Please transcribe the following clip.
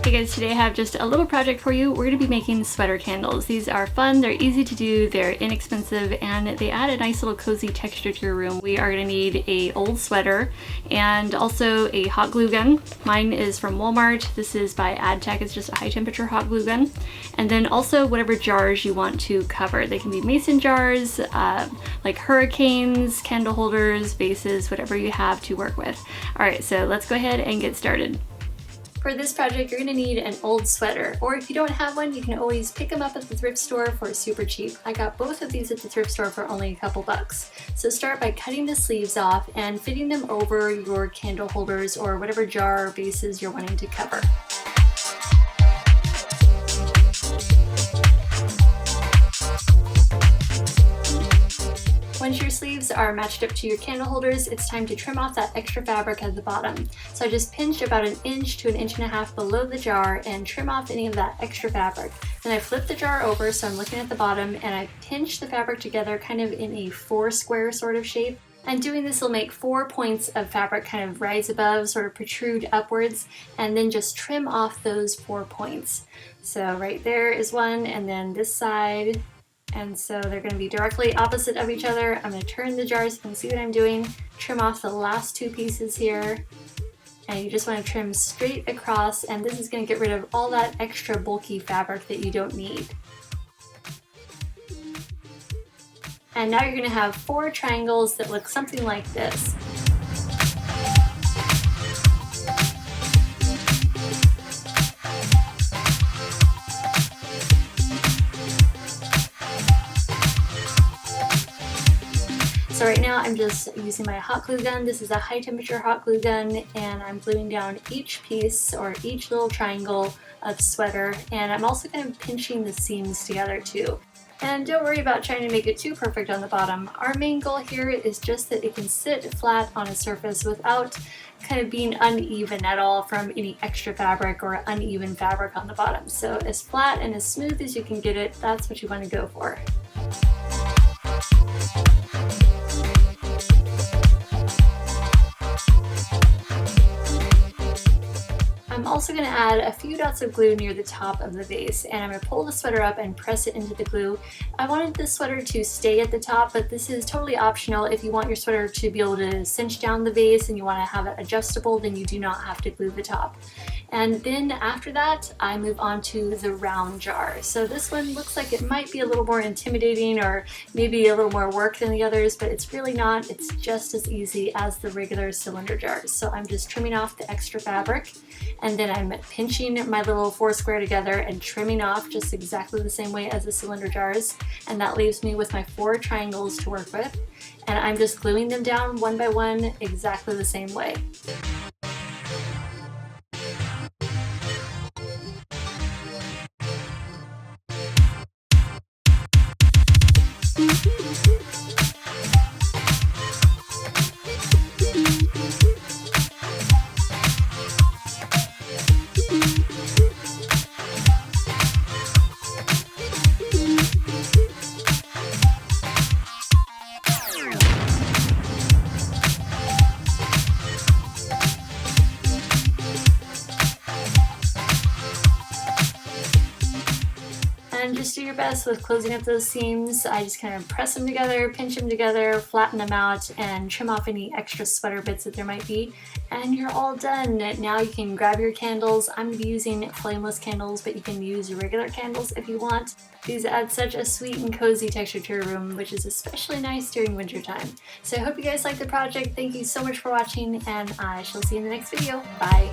Hey guys, today I have just a little project for you. We're going to be making sweater candles. These are fun, they're easy to do, they're inexpensive, and they add a nice little cozy texture to your room. We are going to need a old sweater and also a hot glue gun. Mine is from Walmart. This is by AdTech. It's just a high temperature hot glue gun. And then also whatever jars you want to cover. They can be mason jars, like hurricanes, candle holders, vases, whatever you have to work with. Alright, so let's go ahead and get started. For this project, you're going to need an old sweater, or if you don't have one, you can always pick them up at the thrift store for super cheap. I got both of these at the thrift store for only a couple bucks. So start by cutting the sleeves off and fitting them over your candle holders or whatever jar or vases you're wanting to cover. Once your sleeves are matched up to your candle holders, it's time to trim off that extra fabric at the bottom. So I just pinch about 1 inch to 1.5 inches below the jar and trim off any of that extra fabric. Then I flip the jar over so I'm looking at the bottom, and I pinch the fabric together kind of in a 4 square sort of shape. And doing this will make 4 points of fabric kind of rise above, sort of protrude upwards, and then just trim off those 4 points. So right there is one, and then this side. And so they're going to be directly opposite of each other. I'm going to turn the jar so you can see what I'm doing. Trim off the last 2 pieces here. And you just want to trim straight across, and this is going to get rid of all that extra bulky fabric that you don't need. And now you're going to have 4 triangles that look something like this. So right now I'm just using my hot glue gun. This is a high temperature hot glue gun, and I'm gluing down each piece or each little triangle of sweater, and I'm also kind of pinching the seams together too. And don't worry about trying to make it too perfect on the bottom. Our main goal here is just that it can sit flat on a surface without kind of being uneven at all from any extra fabric or uneven fabric on the bottom. So as flat and as smooth as you can get it, that's what you want to go for. I'm also going to add a few dots of glue near the top of the vase, and I'm going to pull the sweater up and press it into the glue. I wanted this sweater to stay at the top, but this is totally optional. If you want your sweater to be able to cinch down the vase and you want to have it adjustable, then you do not have to glue the top. And then after that, I move on to the round jar. So this one looks like it might be a little more intimidating or maybe a little more work than the others, but it's really not. It's just as easy as the regular cylinder jars. So I'm just trimming off the extra fabric, and then I'm pinching my little 4 square together and trimming off just exactly the same way as the cylinder jars. And that leaves me with my 4 triangles to work with. And I'm just gluing them down one by one exactly the same way. And just do your best with closing up those seams. I just kind of press them together, pinch them together, flatten them out, and trim off any extra sweater bits that there might be. And you're all done. Now you can grab your candles. I'm going to be using flameless candles, but you can use your regular candles if you want. These add such a sweet and cozy texture to your room, which is especially nice during winter time. So I hope you guys liked the project. Thank you so much for watching, and I shall see you in the next video. Bye!